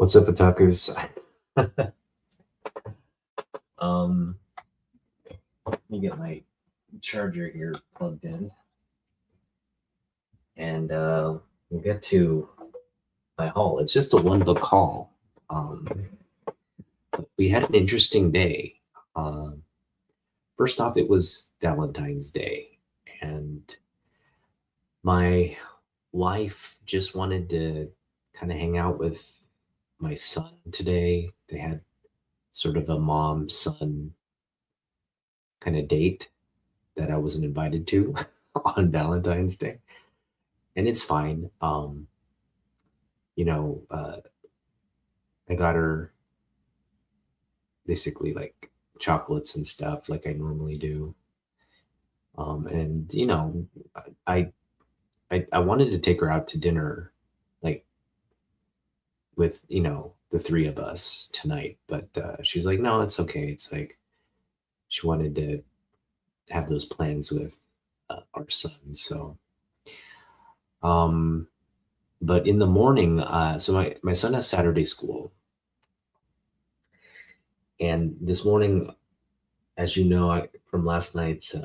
What's up, otakus? um, Let me get my charger here plugged in, and we'll get to my haul. It's just a one book haul. Um, we had an interesting day. Um, First off, it was Valentine's Day, and my wife just wanted to kind of hang out with my son today. They had sort of a mom son kind of date that I wasn't invited to on Valentine's Day, and it's fine. You know, I got her basically like chocolates and stuff like I normally do. And I, I wanted to take her out to dinner, like with the three of us tonight, but she's like, no, it's okay. It's like she wanted to have those plans with our son. So, um, but in the morning, so my son has Saturday school, and this morning, as you know, from last night's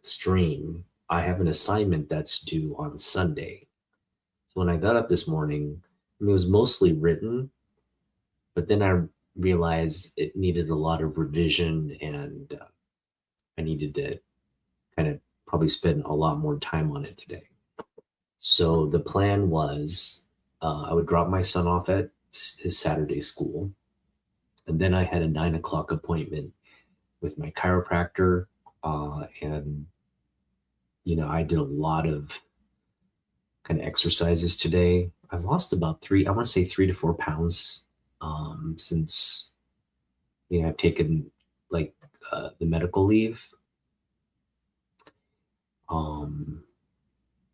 stream, I have an assignment that's due on Sunday. So when I got up this morning, I mean, it was mostly written, but then I realized it needed a lot of revision, and I needed to kind of probably spend a lot more time on it today. So the plan was I would drop my son off at his Saturday school, and then I had a 9 o'clock appointment with my chiropractor, and I did a lot of kind of exercises today. I've lost about I want to say 3 to 4 pounds since I've taken like the medical leave. Um,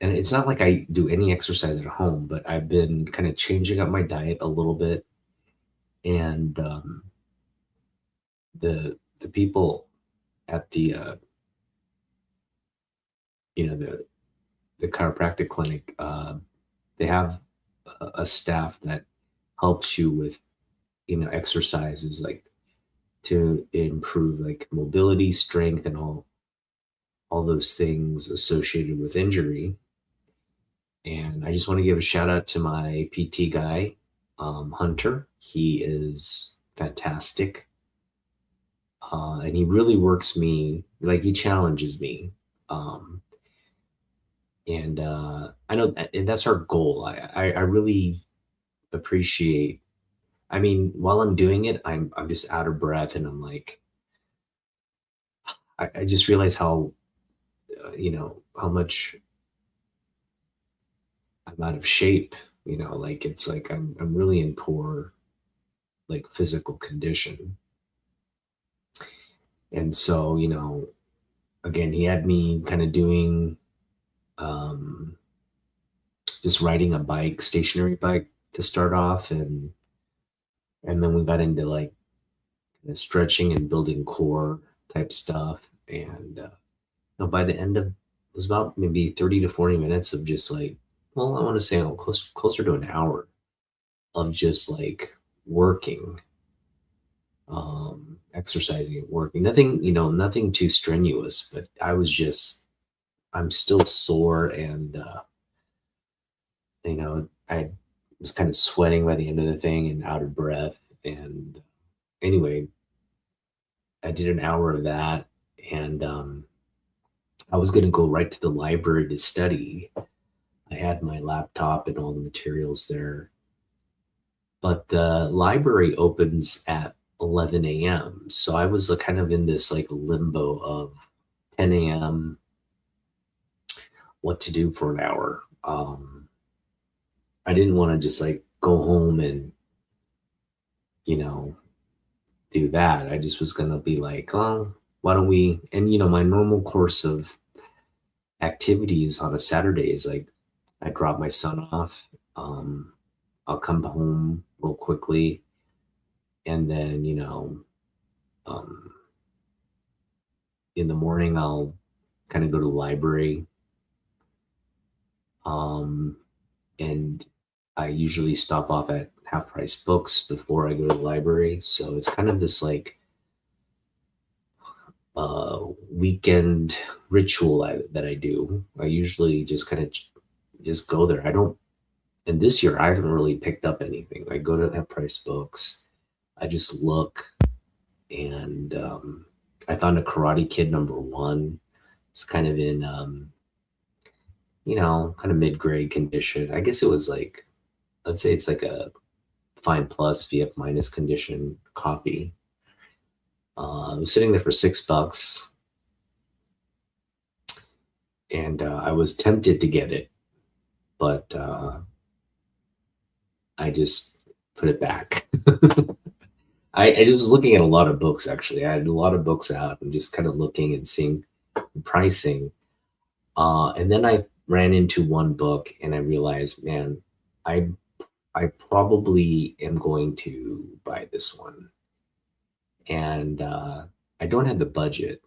and it's not like I do any exercise at home, but I've been kind of changing up my diet a little bit, and the people at the you know the chiropractic clinic, they have a staff that helps you with exercises like to improve like mobility, strength, and all those things associated with injury. And I just want to give a shout out to my PT guy, Hunter. He is fantastic, and he really works me, like he challenges me. Um, and I know and that's our goal. I really appreciate. I mean, while I'm doing it, I'm just out of breath, and I'm like, I just realize how how much I'm out of shape. Like it's like I'm really in poor like physical condition. And so, again, he had me kind of doing um just riding a bike, stationary bike to start off, and then we got into like kind of stretching and building core type stuff. And by the end of it was about maybe 30 to 40 minutes of just like, well, I want to say closer to an hour of just like working, exercising and working. Nothing, nothing too strenuous, but I'm still sore, and I was kind of sweating by the end of the thing and out of breath. And anyway, I did an hour of that, and I was going to go right to the library to study. I had my laptop and all the materials there, but the library opens at 11 a.m. So I was kind of in this like limbo of 10 a.m. what to do for an hour. I didn't want to just like go home and, you know, do that. I just was going to be like, oh, why don't we? And, my normal course of activities on a Saturday is like I drop my son off. I'll come home real quickly, and then, um, in the morning, I'll kind of go to the library, um, and I usually stop off at Half Price Books before I go to the library. So it's kind of this like weekend ritual that I do. I usually just kind of just go there. I don't, and this year I haven't really picked up anything. I go to Half Price Books. I just look, and I found a Karate Kid #1. It's kind of in, kind of mid-grade condition. I guess it was like, let's say it's like a Fine Plus VF minus condition copy. I was sitting there for $6, and I was tempted to get it, but I just put it back. I was looking at a lot of books actually. I had a lot of books out and just kind of looking and seeing the pricing. And then I ran into one book and I realized, man, I I probably am going to buy this one. And I don't have the budget,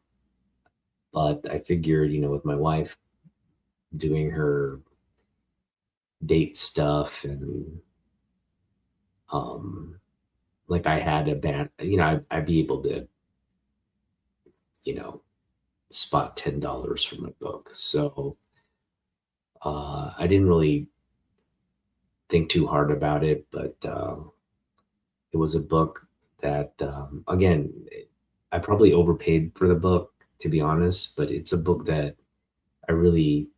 but I figured, with my wife doing her date stuff and um like I had a band, I'd be able to, you know, spot $10 for my book. So I didn't really think too hard about it, but it was a book that, again, I probably overpaid for the book, to be honest, but it's a book that I really,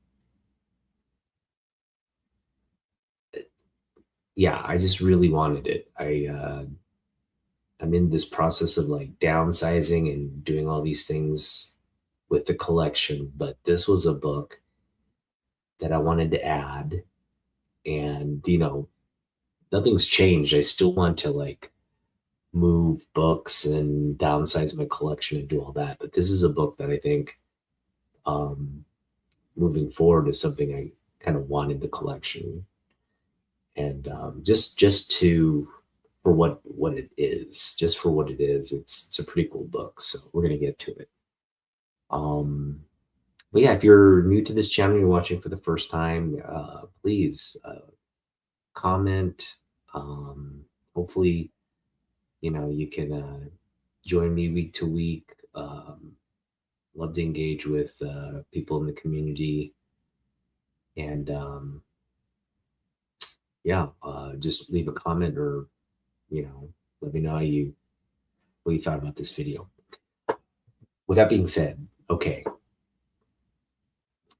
yeah, I just really wanted it. I'm in this process of like downsizing and doing all these things with the collection, but this was a book that I wanted to add. And, nothing's changed. I still want to like move books and downsize my collection and do all that. But this is a book that I think um, moving forward is something I kind of want in the collection. And just to for what it is, just for what it is, it's a pretty cool book. So we're gonna get to it. Um, but yeah, if you're new to this channel, you're watching for the first time, please comment. Hopefully, you can join me week to week. Love to engage with people in the community, and yeah, just leave a comment or let me know what you thought about this video. With that being said, okay,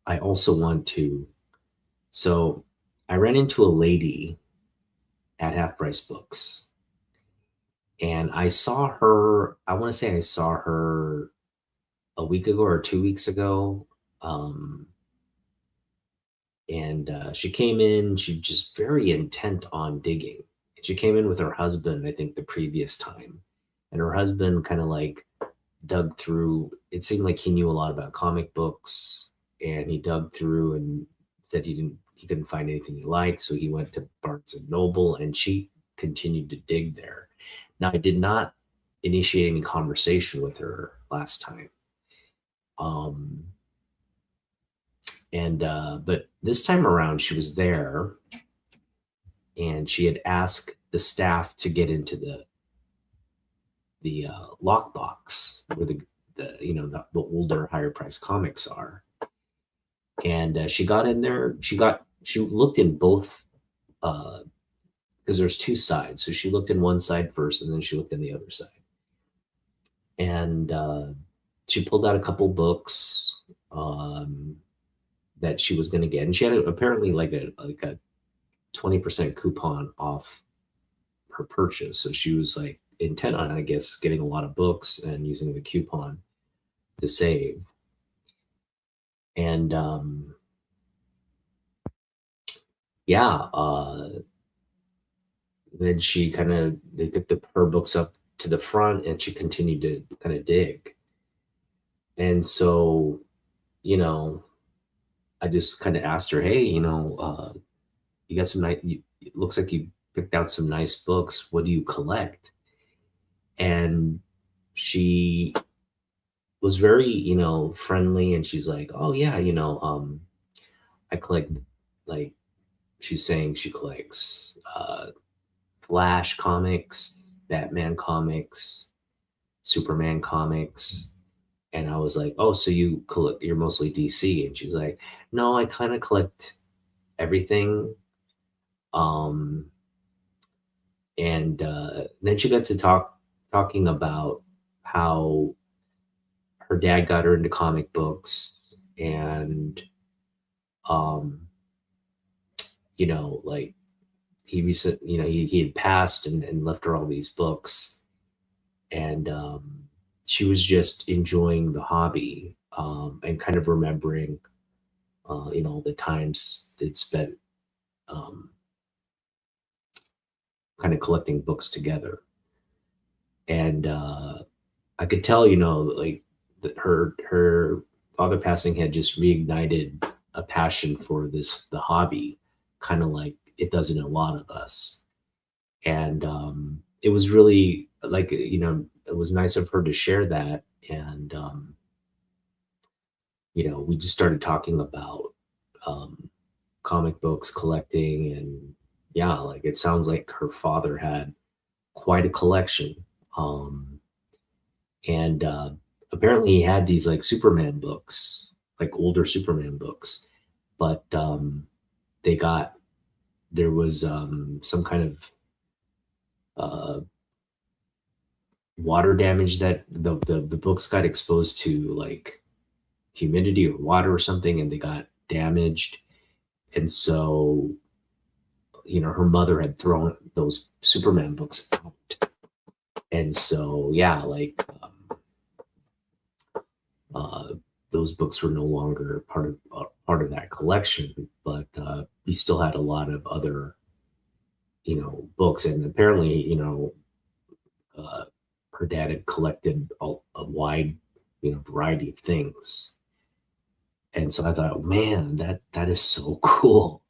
I also want to. So I ran into a lady at Half Price Books, and I saw her. I want to say I saw her a week ago or 2 weeks ago. Um, and she came in, she just very intent on digging. And she came in with her husband, I think the previous time. And her husband kind of like dug through, it seemed like he knew a lot about comic books, and he dug through and said he couldn't find anything he liked. So he went to Barnes and Noble, and she continued to dig there. Now, I did not initiate any conversation with her last time. Um, and but this time around she was there, and she had asked the staff to get into the lockbox where the older higher price comics are. And she got in there, she looked in both, because there's two sides, so she looked in one side first and then she looked in the other side. And she pulled out a couple books that she was going to get, and she had apparently like a 20% coupon off her purchase. So she was like intent on, I guess, getting a lot of books and using the coupon to save. And yeah, then they took her books up to the front, and she continued to kind of dig. And so, I just kind of asked her, hey, you got some nice, it looks like you picked out some nice books. What do you collect? And she was very, friendly. And she's like, oh yeah, I collect like she's saying she collects Flash comics, Batman comics, Superman comics. And I was like, "Oh, so you're mostly DC?" And she's like, "No, I kind of collect everything." Um, and then she got to talking about how her dad got her into comic books, and um, like he had passed and left her all these books, and she was just enjoying the hobby, and kind of remembering, the times they'd spent, um, kind of collecting books together. And I could tell, like that her father passing had just reignited a passion for the hobby, kind of like it does in a lot of us. And it was really like, it was nice of her to share that. And we just started talking about um, comic books collecting, and yeah, like it sounds like her father had quite a collection. Um, and apparently he had these like Superman books, like older Superman books, but they got there was some kind of uh, water damage, that the books got exposed to like humidity or water or something, and they got damaged. And so, her mother had thrown those Superman books out. And so, yeah, like uh, those books were no longer part of that collection, but he still had a lot of other, books. And apparently, uh, her dad had collected a wide, variety of things. And so I thought, man, that is so cool.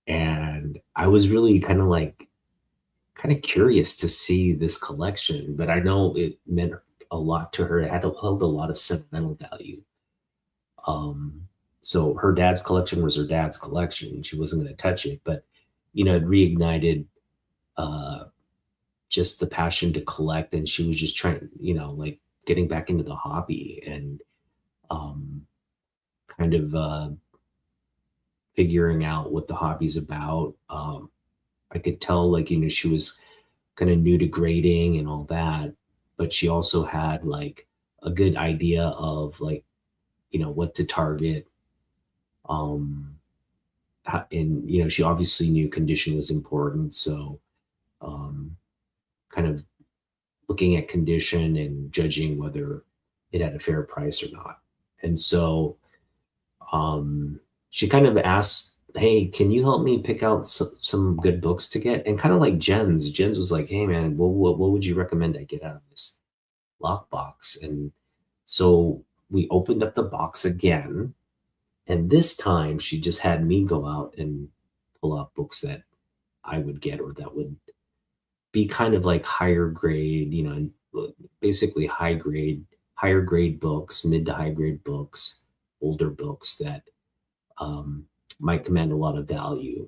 And I was really kind of curious to see this collection, but I know it meant a lot to her. It held a lot of sentimental value. Um, so her dad's collection was her dad's collection. She wasn't going to touch it, but it reignited uh, just the passion to collect, and she was just trying, like getting back into the hobby, and um, kind of figuring out what the hobby's about. I could tell, like, she was kind of new to grading and all that, but she also had like a good idea of like, what to target. Um, and, she obviously knew condition was important. So, um, kind of looking at condition and judging whether it had a fair price or not. And so, um, she kind of asked, "Hey, can you help me pick out some good books to get?" And kind of like Jen's was like, "Hey, man, what would you recommend I get out of this lockbox?" And so we opened up the box again, and this time she just had me go out and pull out books that I would get, or that would be kind of like higher grade, basically higher grade books, mid to high grade books, older books that um, might command a lot of value.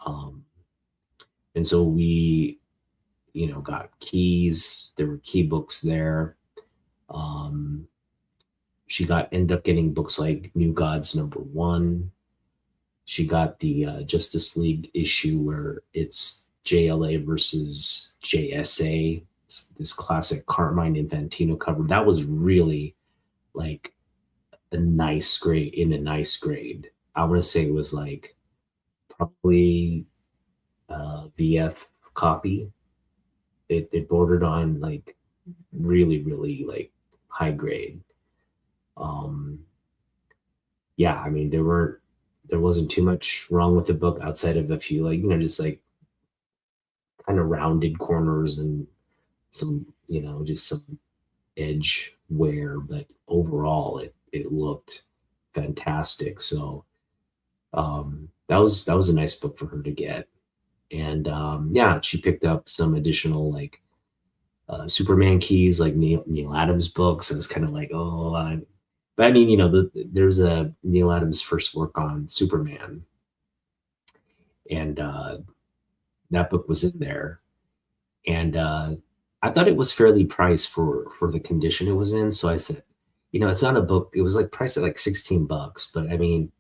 Um, and so we, got keys. There were key books there. Um, she ended up getting books like New Gods #1. She got the Justice League issue where it's JLA versus JSA. It's this classic Carmine Infantino cover. That was really like a nice grade, in a nice grade. I want to say it was like probably VF copy. It bordered on like really, really like high grade. Um, yeah, I mean there wasn't too much wrong with the book outside of a few, like, just like kind of rounded corners and some, just some edge wear, but overall it looked fantastic. So that was a nice book for her to get. And yeah, she picked up some additional like Superman keys, like Neil Adams books. And it's kind of like, oh, but I mean, there's a Neil Adams first work on Superman, and that book was in there, and I thought it was fairly priced for the condition it was in. So I said, it's not a book. It was like priced at like $16, but I mean,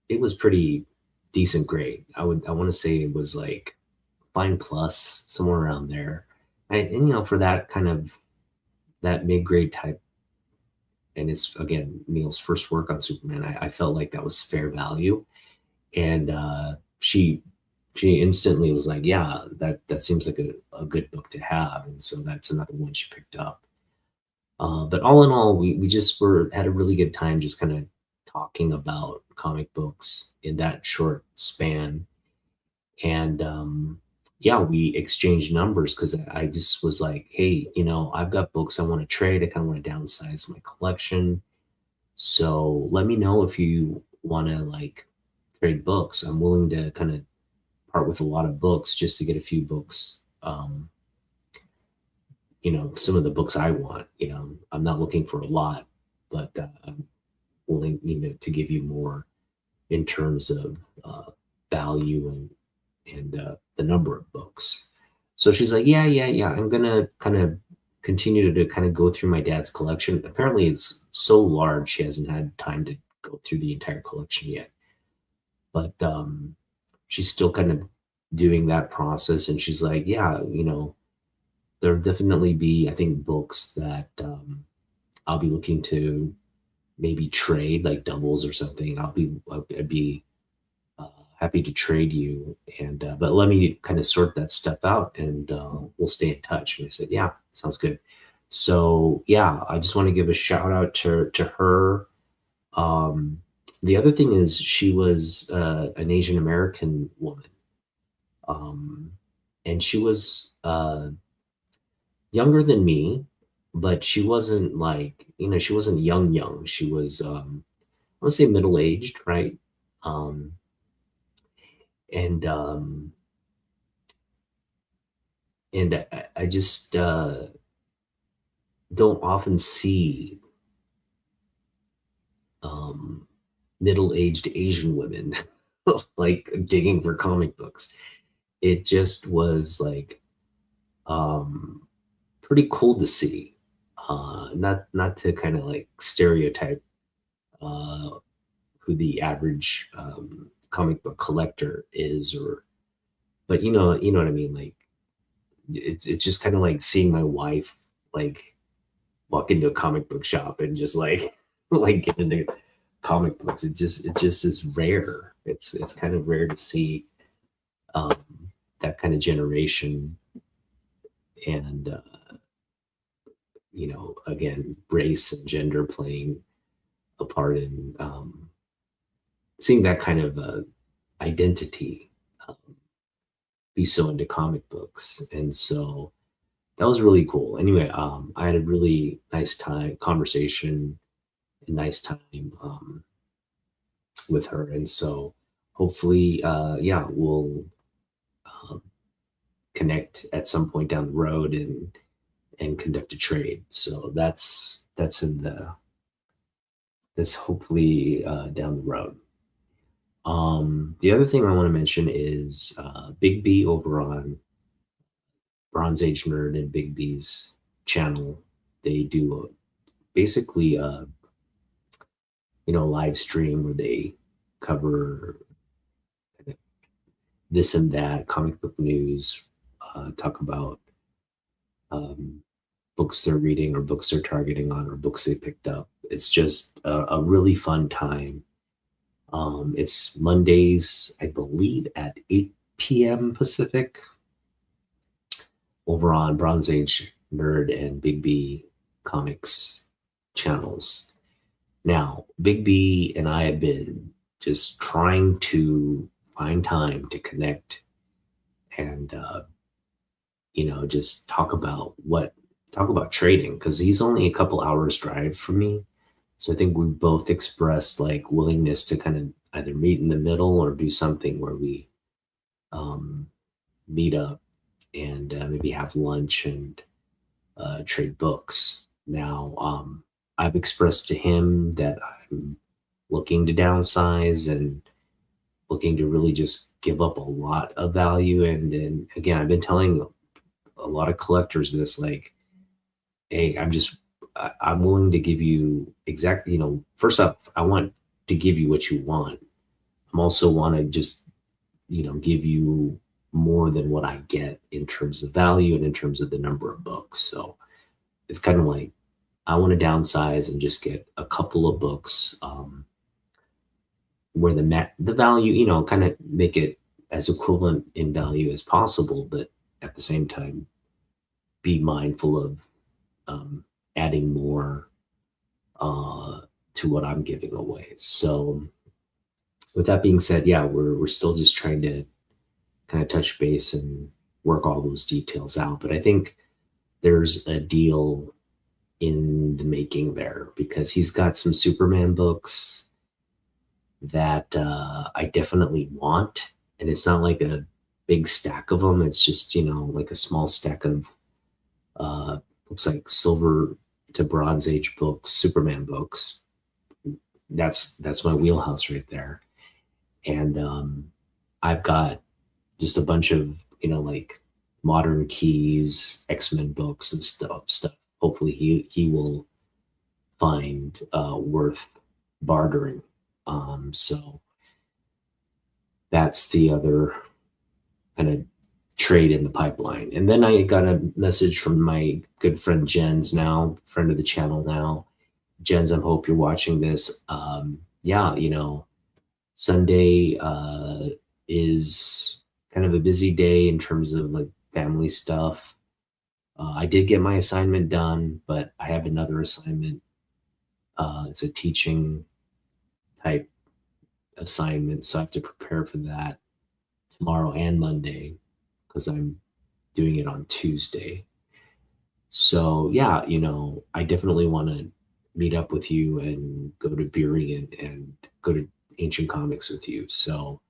it was pretty decent grade. I want to say it was like fine plus, somewhere around there. And for that kind of that mid grade type, and it's again Neil's first work on Superman. I felt like that was fair value, and she instantly was like, "Yeah, that seems like a good book to have," and so that's another one she picked up. But all in all, we just had a really good time just kind of talking about comic books in that short span, and yeah, we exchanged numbers because I just was like, "Hey, I've got books I want to trade. I kind of want to downsize my collection. So let me know if you want to like trade books. I'm willing to kind of part with a lot of books just to get a few books. Some of the books I want. I'm not looking for a lot, but I'm willing, to give you more in terms of value and the number of books." So she's like, "Yeah, yeah, yeah. I'm gonna kind of continue to kind of go through my dad's collection. Apparently, it's so large she hasn't had time to go through the entire collection yet, but she's still kind of doing that process." And she's like, "Yeah, there'll definitely be, I think, books that I'll be looking to maybe trade, like doubles or something. I'd be happy to trade you, and but let me kind of sort that stuff out, and we'll stay in touch." And I said, "Yeah, sounds good." So yeah, I just want to give a shout out to her. Um, the other thing is she was an Asian American woman, um, and she was younger than me, but she wasn't like, she wasn't young young. She was I would say middle aged, right? Um, and I just don't often see um, middle-aged Asian women like digging for comic books. It just was like um, pretty cool to see. Not to kind of like stereotype uh, who the average comic book collector is, or but you know what I mean. Like it's just kind of like seeing my wife like walk into a comic book shop and just like like get into comic books. It just is rare. It's kind of rare to see um, that kind of generation, and again, race and gender playing a part in seeing that kind of identity um, be so into comic books. And so that was really cool. Anyway, I had a really nice time conversation, a nice time with her, and so hopefully, yeah, we'll um, connect at some point down the road and conduct a trade. So that's hopefully down the road. The other thing I want to mention is Big B over on Bronze Age Nerd and Big B's channel. They do basically live stream where they cover this and that, comic book news, talk about um, books they're reading or books they're targeting on or books they picked up. It's just a really fun time. It's Mondays, I believe, at 8 p.m. Pacific over on Bronze Age Nerd and Big B Comics channels. Now, Big B and I have been just trying to find time to connect and just talk about trading, because he's only a couple hours drive from me. So I think we both expressed like willingness to kind of either meet in the middle or do something where we um, meet up and maybe have lunch and trade books. Now, I've expressed to him that I'm looking to downsize, and looking to really just give up a lot of value. And again, I've been telling a lot of collectors this, like, hey, I'm willing to give you exactly, first up, I want to give you what you want. I'm also want to just, give you more than what I get in terms of value and in terms of the number of books. So it's kind of like, I want to downsize and just get a couple of books, where the value, kind of make it as equivalent in value as possible, but at the same time, be mindful of, um, adding more, uh, to what I'm giving away. So with that being said, yeah, we're still just trying to kind of touch base and work all those details out. But I think there's a deal in the making there, because he's got some Superman books that, I definitely want. And it's not like a big stack of them. It's just, like a small stack of, uh, looks like Silver to Bronze Age books, Superman books. That's my wheelhouse right there. And, I've got just a bunch of, like Modern Keys, X-Men books and stuff. Hopefully he will find, worth bartering. So that's the other kind of trade in the pipeline. And then I got a message from my good friend Jens, now friend of the channel now. Jens, I hope you're watching this. Yeah, Sunday, is kind of a busy day in terms of like family stuff. I did get my assignment done, but I have another assignment. It's a teaching type assignment, so I have to prepare for that tomorrow and Monday, because I'm doing it on Tuesday. So yeah, I definitely want to meet up with you and go to Beery and go to Ancient Comics with you. So,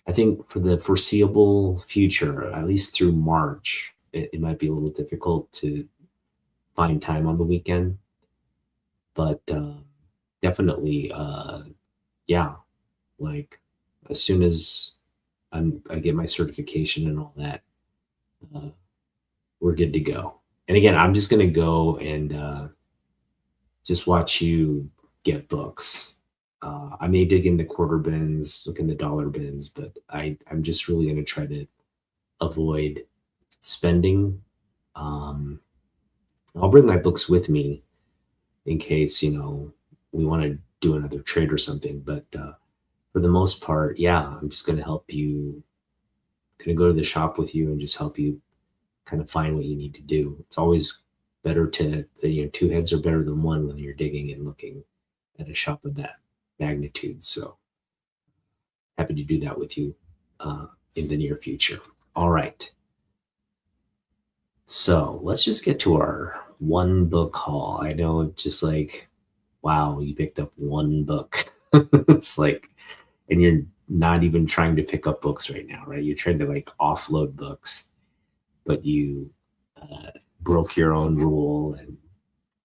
I think for the foreseeable future, at least through March, it might be a little difficult to find time on the weekend, but, definitely, yeah, like as soon as I get my certification and all that, uh, we're good to go. And again, I'm just gonna go and, just watch you get books. I may dig in the quarter bins, look in the dollar bins, but I'm just really gonna try to avoid spending. Um, I'll bring my books with me in case, we want to do another trade or something. But, for the most part, yeah, I'm just going to help you, going to go to the shop with you and just help you kind of find what you need to do. It's always better to, two heads are better than one when you're digging and looking at a shop of that magnitude. So happy to do that with you, in the near future. All right. So let's just get to our one book haul. I know it's just like, wow, you picked up one book. It's like, and you're not even trying to pick up books right now, right? You're trying to like offload books, but you, broke your own rule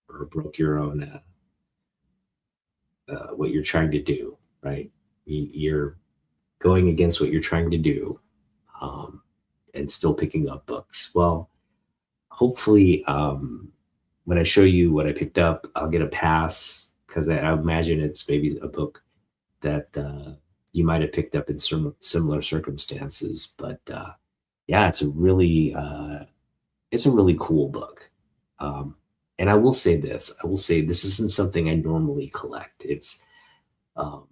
or broke your own, what you're trying to do, right? You're going against what you're trying to do, um, and still picking up books. Well, hopefully, when I show you what I picked up, I'll get a pass, because I imagine it's maybe a book that, you might have picked up in some similar circumstances. But, yeah, it's a really cool book. Um, and I will say this: this isn't something I normally collect. Um,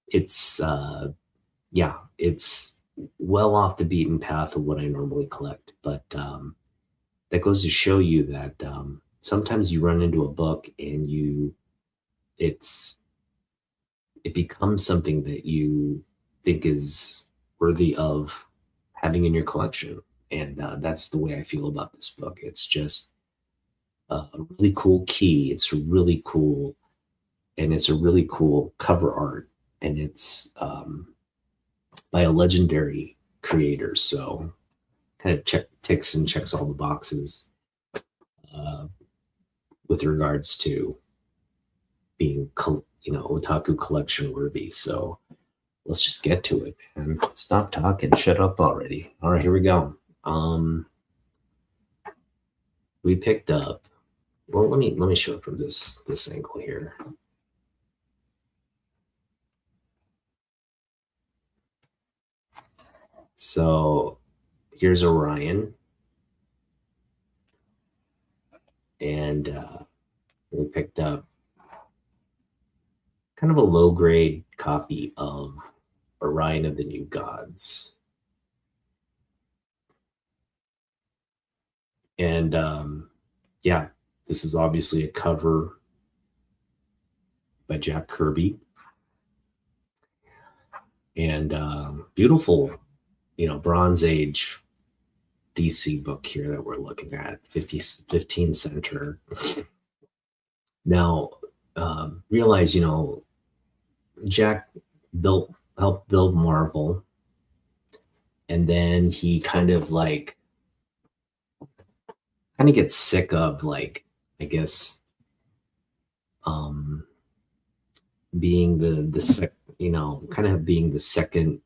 it's yeah, it's well off the beaten path of what I normally collect. But, that goes to show you that, sometimes you run into a book and it's it becomes something that you think is worthy of having in your collection. And, that's the way I feel about this book. It's just a really cool key. It's a really cool cover art, and it's, by a legendary creator. So kind of checks all the boxes, uh, with regards to being otaku collection worthy. So let's just get to it, man. Stop talking. Shut up already. All right, here we go. We picked up. Well, let me show it from this angle here. So here's Orion, and we picked up kind of a low grade copy of Orion of the New Gods. And yeah, this is obviously a cover by Jack Kirby. And beautiful, Bronze Age DC book here that we're looking at, 15 center. Now, realize, Jack helped build Marvel, and then he kind of gets sick of I guess being being the second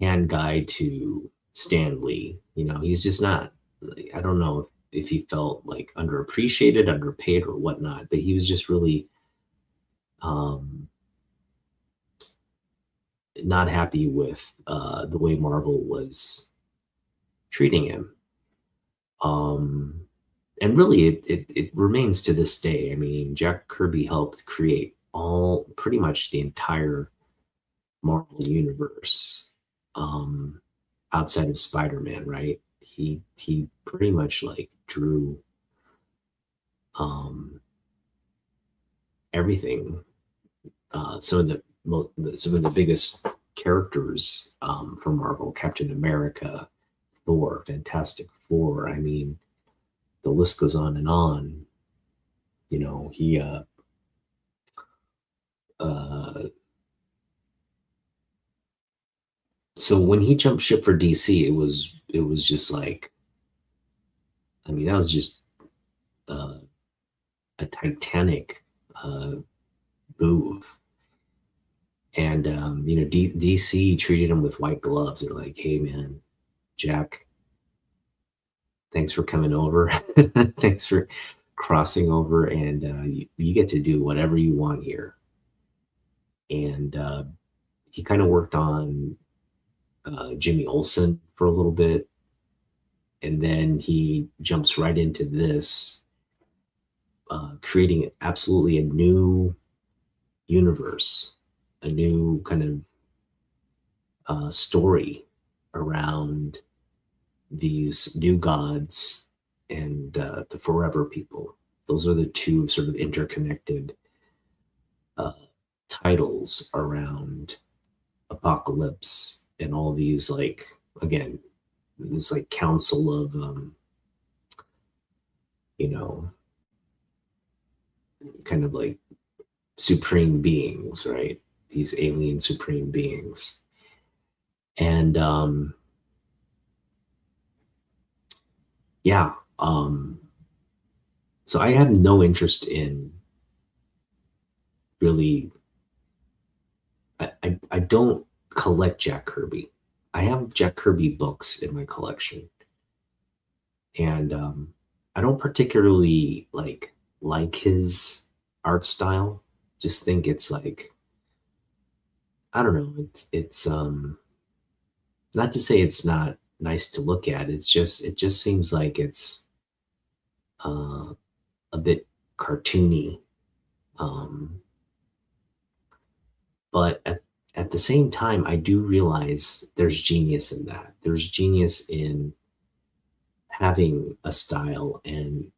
hand guy to Stan Lee. He's just not. I don't know if he felt underappreciated, underpaid, or whatnot, but he was just really not happy with the way Marvel was treating him. And really, it remains to this day. I mean, Jack Kirby helped create pretty much the entire Marvel universe, outside of Spider-Man, right? He pretty much drew everything. Some of the biggest characters from Marvel: Captain America, Thor, Fantastic Four. I mean, the list goes on and on. He so when he jumped ship for DC, it was just that was just a titanic move. And DC treated him with white gloves. They're like, hey man, Jack, thanks for coming over. Thanks for crossing over, and you get to do whatever you want here. And he kind of worked on Jimmy Olsen for a little bit, and then he jumps right into this, creating absolutely a new universe, a new kind of story around these new gods and the forever people. Those are the two sort of interconnected titles around Apocalypse and all these again, this council of kind of supreme beings, right? These alien supreme beings. And yeah, so I have no interest in really. I don't collect Jack Kirby. I have Jack Kirby books in my collection, and I don't particularly like his art style. Just think it's I don't know. It's not to say it's not nice to look at. It just seems like it's a bit cartoony. But at the same time, I do realize there's genius in that. There's genius in having a style and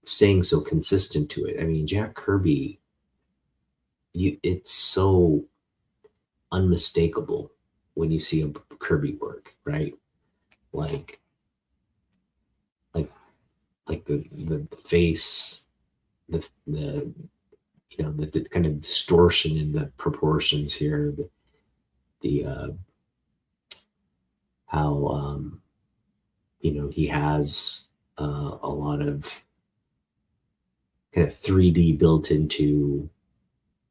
staying so consistent to it. I mean, Jack Kirby, it's so unmistakable when you see a Kirby work, right? Like the face, the the kind of distortion in the proportions here, the how he has a lot of kind of 3D built into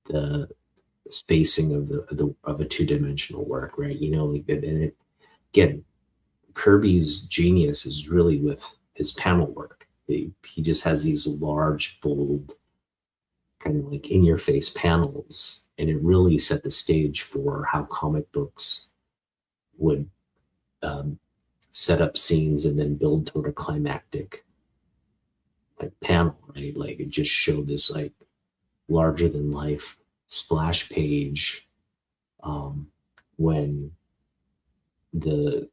the spacing of of a two-dimensional work, right? Like, and it, again, Kirby's genius is really with his panel work. He just has these large, bold, kind of like in your face panels, and it really set the stage for how comic books would um, set up scenes and then build toward a climactic like panel, right? Like it just showed this like larger than life splash page when the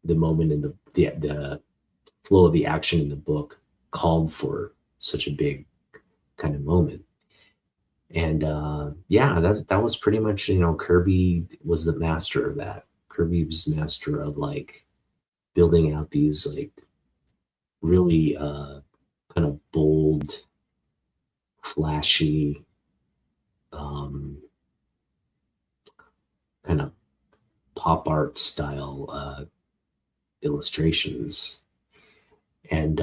moment in the flow of the action in the book called for such a big kind of moment. And yeah, that was pretty much, Kirby was the master of that. Kirby was master of like building out these like really kind of bold, flashy, kind of pop art style illustrations. And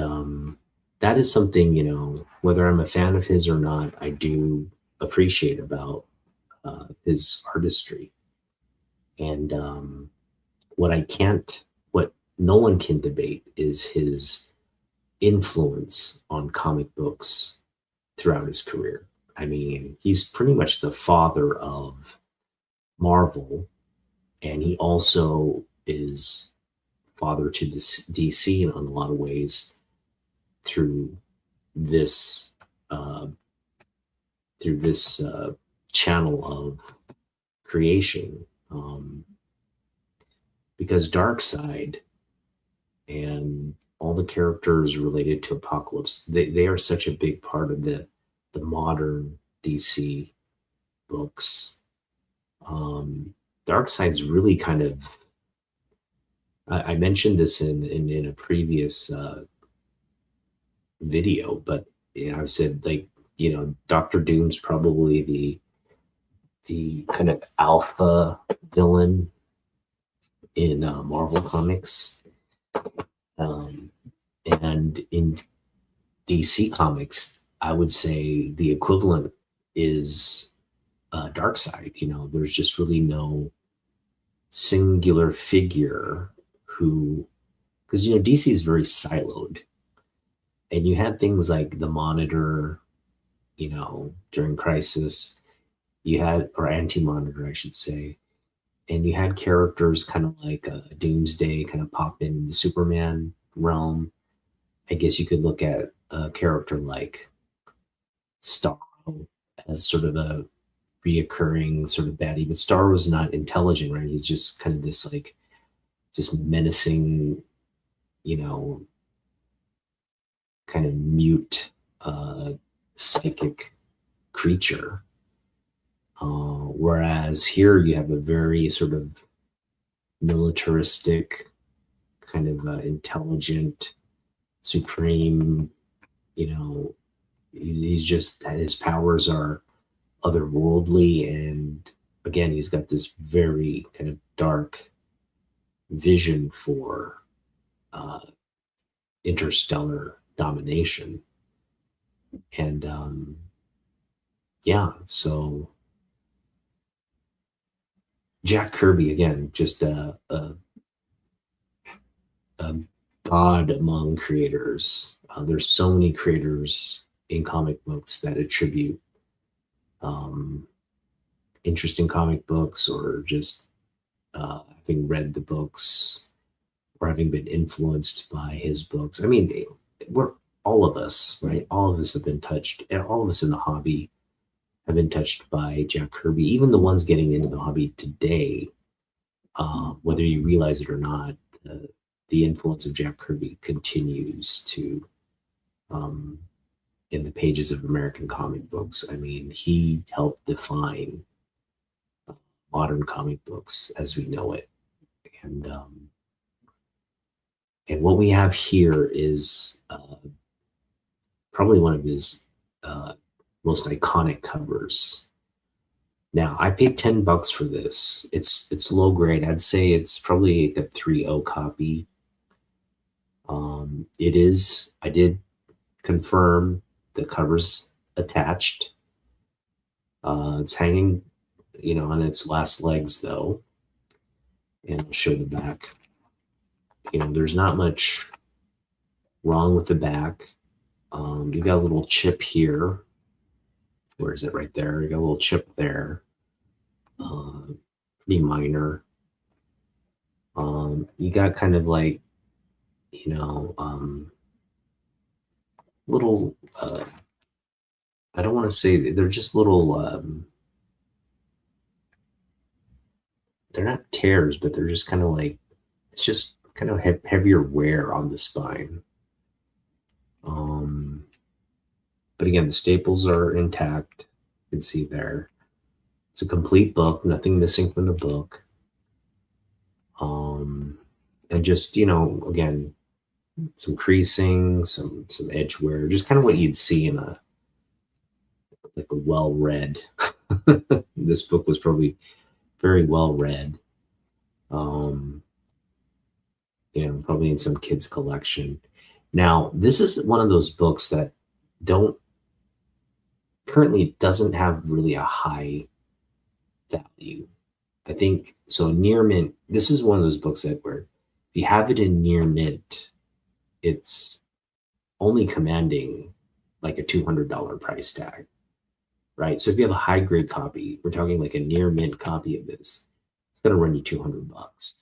that is something, whether I'm a fan of his or not, I do appreciate about his artistry. And what no one can debate is his influence on comic books throughout his career. I mean, he's pretty much the father of Marvel, and he also is father to DC in a lot of ways through this uh, channel of creation. Because Darkseid and all the characters related to Apocalypse, they are such a big part of the modern DC books. Darkseid's really kind of, I mentioned this in a previous video, but I said like, Doctor Doom's probably the kind of alpha villain in Marvel Comics. And in DC Comics, I would say the equivalent is Darkseid. There's just really no singular figure who, because DC is very siloed, and you had things like the Monitor, during Crisis, you had, or Anti-Monitor, I should say, and you had characters kind of like Doomsday kind of pop in the Superman realm. I guess you could look at a character like Starro as sort of a reoccurring sort of baddie, but Starro was not intelligent, right? He's just kind of this like just menacing, kind of mute psychic creature. Whereas here you have a very sort of militaristic, kind of intelligent, supreme, he's just, his powers are otherworldly. And again, he's got this very kind of dark vision for interstellar domination. And yeah, so Jack Kirby, again, just a god among creators. There's so many creators in comic books that attribute interesting comic books, or just having read the books, or having been influenced by his books. I mean, we're all of us, right? All of us have been touched, and all of us in the hobby have been touched by Jack Kirby. Even the ones getting into the hobby today, whether you realize it or not, the influence of Jack Kirby continues to in the pages of American comic books. I mean, he helped define modern comic books as we know it. And what we have here is probably one of his most iconic covers. Now, I paid $10 for this. It's low grade. I'd say it's probably a 3.0 copy. It is, I did confirm the cover's attached. It's hanging, on its last legs though. And I'll show the back. There's not much wrong with the back. You got a little chip here. Where is it? Right there. You got a little chip there. Pretty minor. You got kind of like, little, I don't want to say they're just little, they're not tears, but they're just kind of like, it's just kind of heavier wear on the spine. But again, the staples are intact. You can see there. It's a complete book, nothing missing from the book. And just, again, some creasing, some edge wear, just kind of what you'd see in a well-read. This book was probably very well read. Probably in some kids' collection. Now, this is one of those books that currently doesn't have really a high value. I think so. Near mint, this is one of those books that where if you have it in near mint, it's only commanding like a $200 price tag, right? So if you have a high grade copy, we're talking like a near mint copy of this, it's going to run you $200.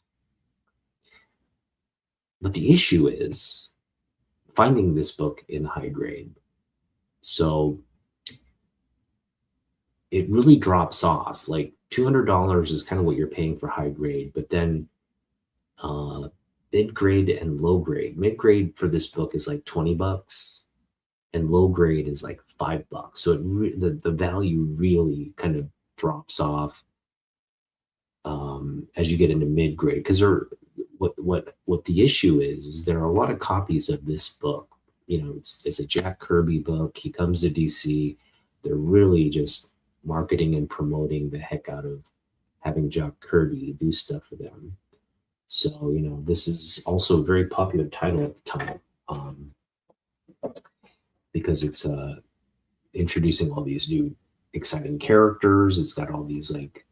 But the issue is finding this book in high grade. So it really drops off. Like $200 is kind of what you're paying for high grade, but then mid grade and low grade. Mid grade for this book is like $20, and low grade is like $5. So the value really kind of drops off as you get into mid grade, because what the issue is there are a lot of copies of this book. It's a Jack Kirby book. He comes to DC. They're really just marketing and promoting the heck out of having Jack Kirby do stuff for them. So, this is also a very popular title at the time, because it's introducing all these new exciting characters. It's got all these like,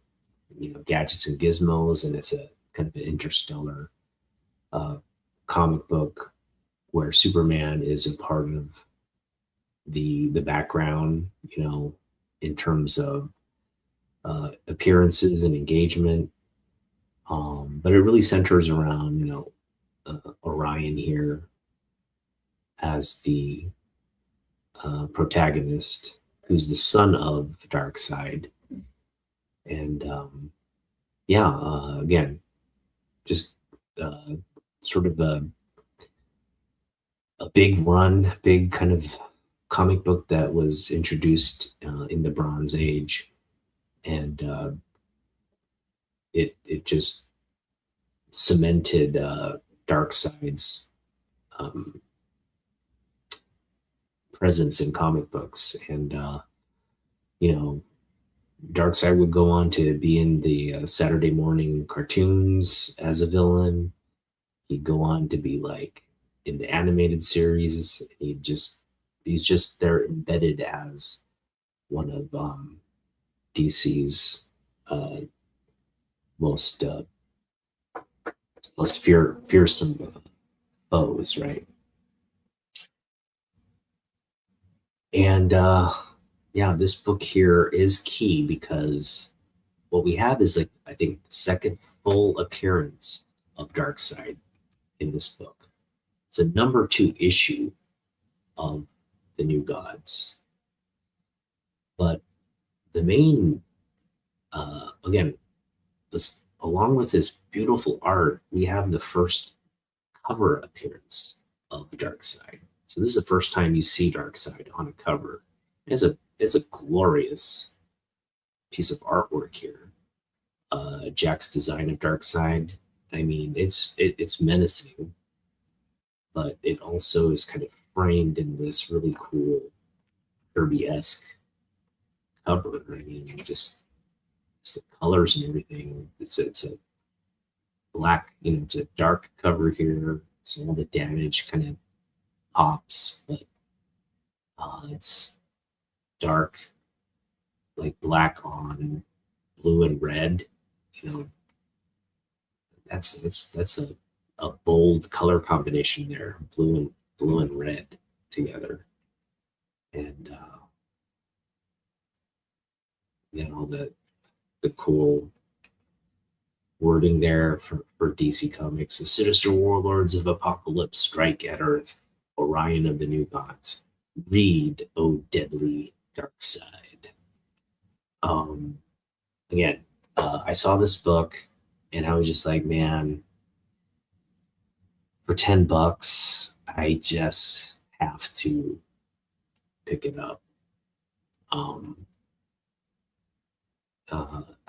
gadgets and gizmos, and it's a kind of an interstellar comic book where Superman is a part of the background, in terms of appearances and engagement. But it really centers around, Orion here as the protagonist, who's the son of Darkseid. And again, just sort of a big run, big kind of comic book that was introduced in the Bronze Age, and it just cemented Darkseid's presence in comic books. And Darkseid would go on to be in the Saturday morning cartoons as a villain. He'd go on to be like in the animated series. He's just there embedded as one of DC's most fearsome foes, right? And this book here is key because what we have is, like, I think the second full appearance of Darkseid in this book. It's a number 2 issue of the New Gods. But the main, again, along with this beautiful art, we have the first cover appearance of Darkseid. So this is the first time you see Darkseid on a cover. It's a glorious piece of artwork here. Jack's design of Darkseid, I mean, it's menacing, but it also is kind of framed in this really cool Kirby-esque cover. I mean, just the colors and everything. It's a black, it's a dark cover here, so all the damage kind of pops, but It's dark, like black on blue and red. You know, that's a bold color combination there, blue and red together, and the cool wording there for DC Comics. The sinister warlords of Apocalypse strike at Earth, Orion of the New Gods. Read, O deadly dark side. Again, I saw this book and I was just like, man, for $10, I just have to pick it up.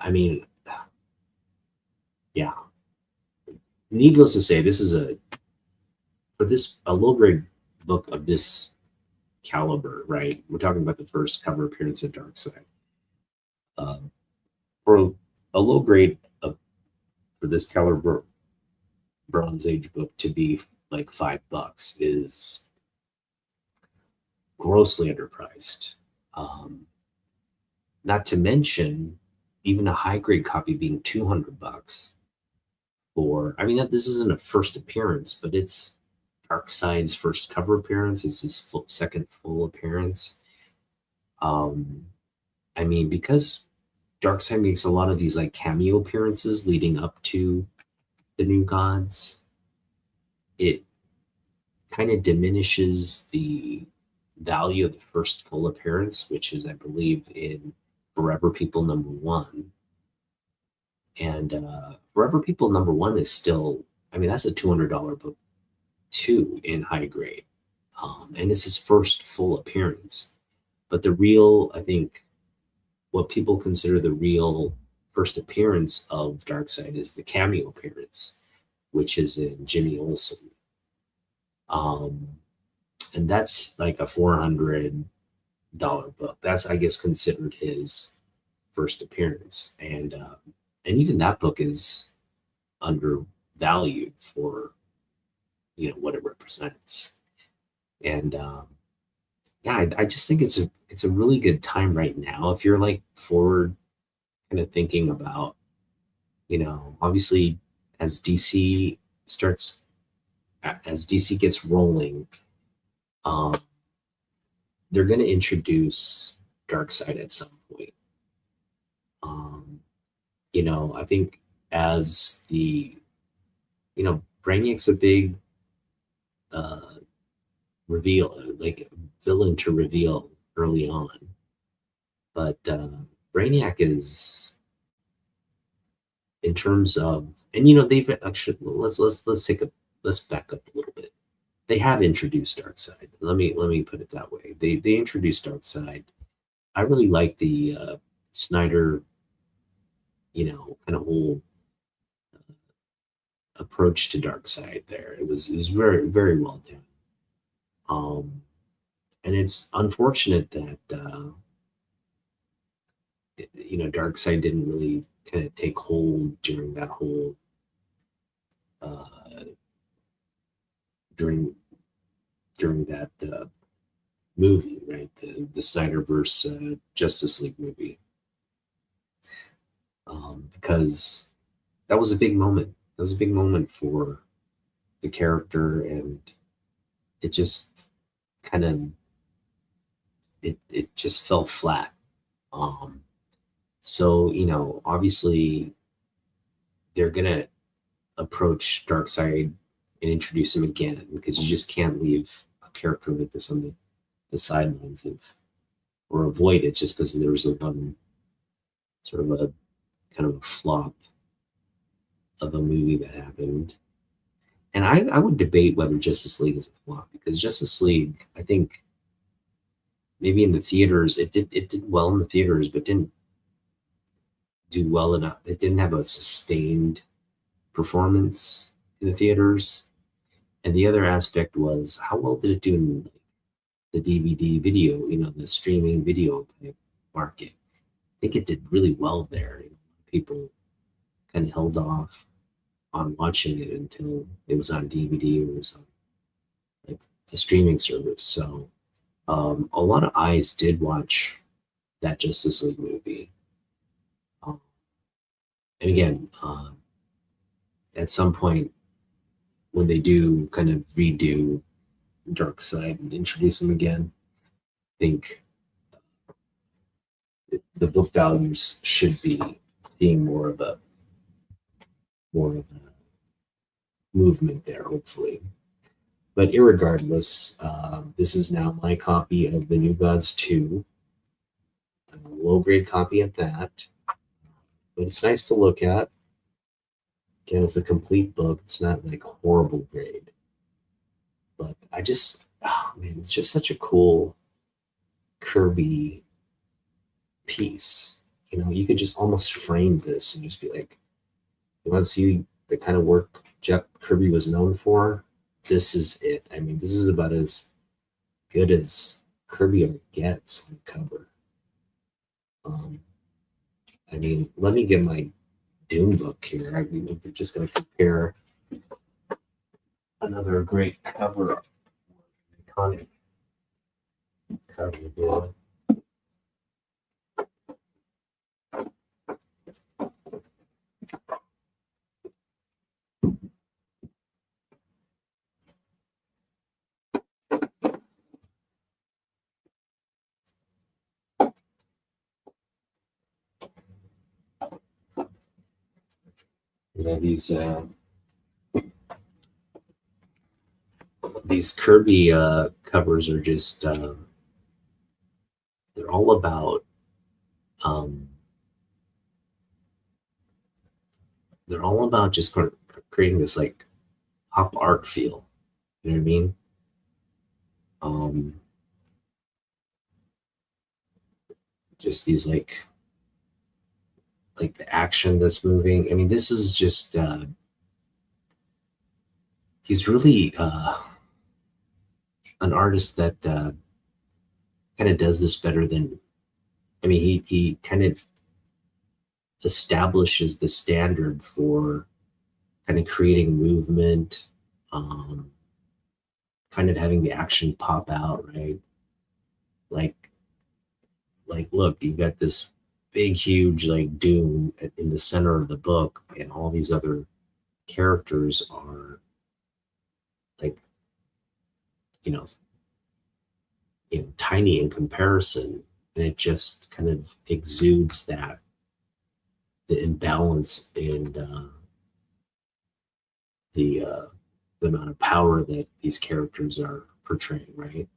I mean, yeah. Needless to say, this is a low grade book of this caliber, right? We're talking about the first cover appearance of Darkseid. For a low grade for this caliber Bronze Age book to be like $5 is grossly underpriced. Not to mention, even a high grade copy being $200 for. I mean, this isn't a first appearance, but it's Darkseid's first cover appearance. It's his second full appearance. I mean, because Darkseid makes a lot of these like cameo appearances leading up to the New Gods, it kind of diminishes the value of the first full appearance, which is, I believe, in Forever People #1. And Forever People #1 is still, I mean, that's a $200 book too in high grade. And it's his first full appearance. But the real, I think, what people consider the real first appearance of Darkseid is the cameo appearance, which is in Jimmy Olsen. And that's like a $400 book. That's, I guess, considered his first appearance. And even that book is undervalued for, what it represents. And yeah, I just think it's a really good time right now if you're like forward kind of thinking about, obviously as DC gets rolling, they're going to introduce Darkseid at some point. I think as Brainiac's a big reveal, like villain to reveal early on, but Brainiac is, in terms of, and they've actually, let's back up a little bit. They have introduced Darkseid. Let me put it that way. They introduced Darkseid. I really like the Snyder, kind of whole approach to Darkseid there. It was very, very well done. And it's unfortunate that Darkseid didn't really kind of take hold during that whole during that movie, right? The Snyderverse Justice League movie, because that was a big moment. That was a big moment for the character, and it just kind of it just fell flat. So obviously they're gonna approach Darkseid and introduce him again, because you just can't leave a character like this on the sidelines or avoid it just because there was a sort of a kind of a flop of a movie that happened. And I would debate whether Justice League is a flop, because Justice League, I think, maybe in the theaters, it did well in the theaters, but didn't do well enough. It didn't have a sustained performance in the theaters. And the other aspect was, how well did it do in the DVD video, the streaming video type market? I think it did really well there. People kind of held off on watching it until it was on DVD or it was on like a streaming service. So A lot of eyes did watch that Justice League movie. Um, and again, at some point when they do kind of redo Darkseid and introduce him again, I think the book values should be seeing more of a movement there, hopefully. But irregardless, this is now my copy of the New Gods 2, a low grade copy at that. But it's nice to look at. Again, it's a complete book. It's not like horrible grade. But oh man, it's just such a cool Kirby piece. You could just almost frame this and just be like, you want to see the kind of work Jack Kirby was known for? This is it. I mean, this is about as good as Kirby ever gets on the cover. I mean, let me get my Doom book here. I mean, we're just going to compare another great cover, iconic cover here. These Kirby covers are just they're all about just kind of creating this like pop art feel. You know what I mean? Just these like the action that's moving. I mean, this is just he's really an artist that kind of does this better than. I mean, he kind of establishes the standard for kind of creating movement, kind of having the action pop out, right? Like look, you got this big, huge like Doom in the center of the book, and all these other characters are like, you know, tiny in comparison, and it just kind of exudes that the imbalance and the amount of power that these characters are portraying, right?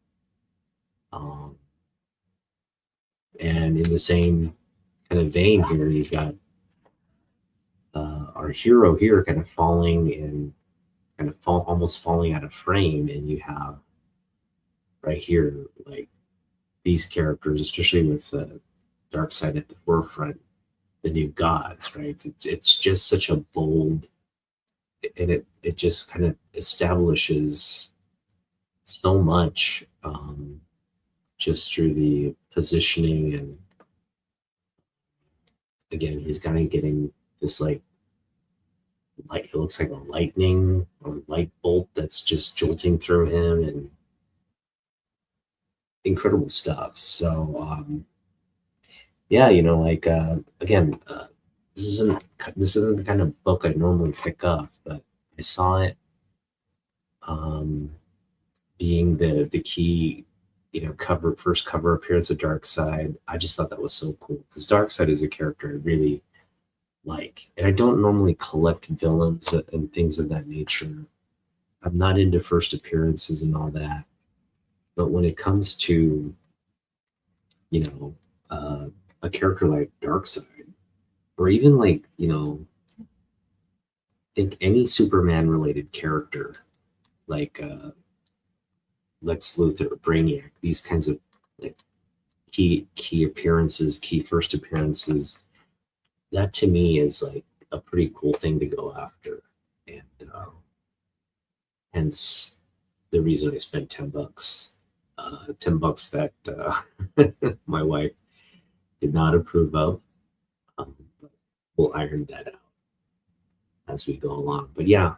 And in the same kind of vein here, you've got our hero here kind of falling and almost falling out of frame, and you have right here like these characters, especially with Darkseid at the forefront, the new gods, right? It's just such a bold, and it just kind of establishes so much just through the positioning. And again, he's kind of getting this like light, it looks like a lightning or light bolt that's just jolting through him, and incredible stuff. So yeah, like again, this isn't the kind of book I normally pick up, but I saw it being the key, first cover appearance of Darkseid. I just thought that was so cool because Darkseid is a character I really like, and I don't normally collect villains and things of that nature. I'm not into first appearances and all that, but when it comes to a character like Darkseid, or even like think any Superman related character like Lex Luthor, Brainiac, these kinds of like key appearances, key first appearances, that to me is like a pretty cool thing to go after. And hence the reason I spent $10. $10 that my wife did not approve of. But we'll iron that out as we go along. But yeah,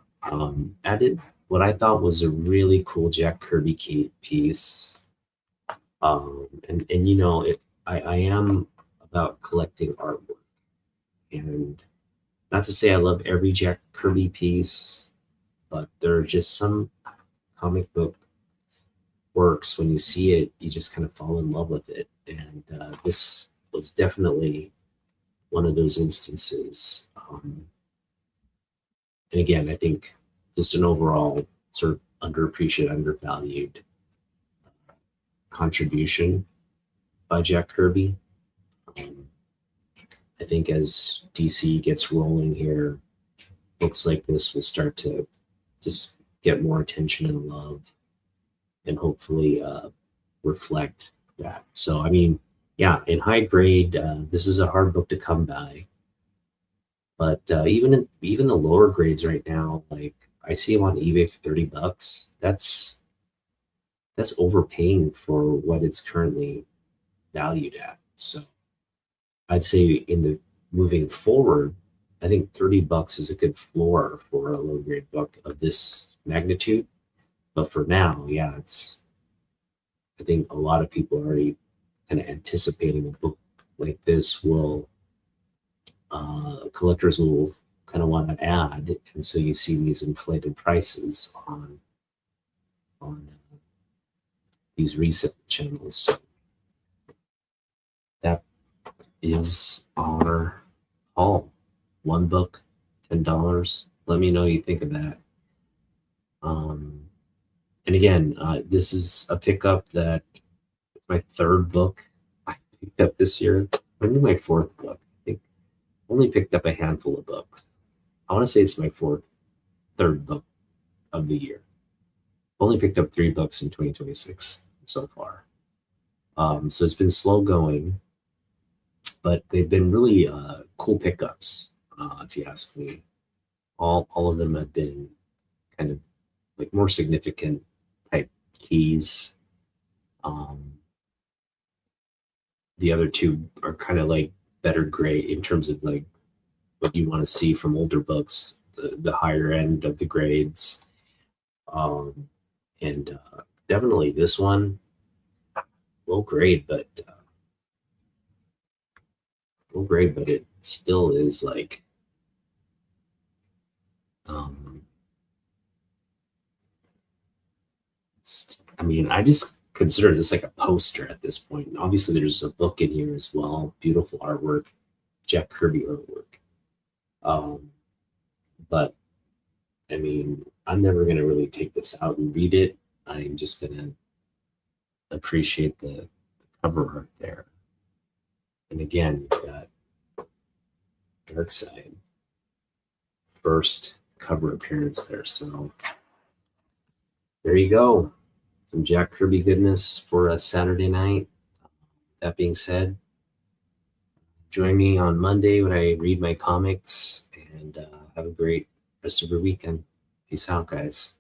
added what I thought was a really cool Jack Kirby piece. And you know, I am about collecting artwork, and not to say I love every Jack Kirby piece, but there are just some comic book works when you see it, you just kind of fall in love with it. And this was definitely one of those instances. And again, I think just an overall sort of underappreciated, undervalued contribution by Jack Kirby. Um, I think as DC gets rolling here, books like this will start to just get more attention and love, and hopefully reflect that. So, I mean, yeah, in high grade, this is a hard book to come by. But even the lower grades right now, like I see them on eBay for $30. That's overpaying for what it's currently valued at. So I'd say in the moving forward, I think $30 is a good floor for a low grade book of this magnitude. But for now, yeah, I think a lot of people are already kind of anticipating a book like this will collectors will kind of want to add, and so you see these inflated prices on these resale channels. So that is our haul. One book, $10. Let me know what you think of that. And again, this is a pickup that it's my third book I picked up this year. Maybe my fourth book. I think I only picked up a handful of books. I want to say it's my third book of the year. I've only picked up 3 books in 2026 so far. So it's been slow going, but they've been really cool pickups, if you ask me. All of them have been kind of like more significant type keys. The other 2 are kind of like better grade in terms of like what you want to see from older books, the higher end of the grades. And definitely this one, low grade, but it still is like, I mean, I just consider this like a poster at this point. And obviously, there's a book in here as well, beautiful artwork, Jack Kirby artwork. But I mean, I'm never going to really take this out and read it. I'm just going to appreciate the cover art there. And again, you've got Dark Side, first cover appearance there. So there you go. Some Jack Kirby goodness for a Saturday night. That being said, join me on Monday when I read my comics, and have a great rest of your weekend. Peace out, guys.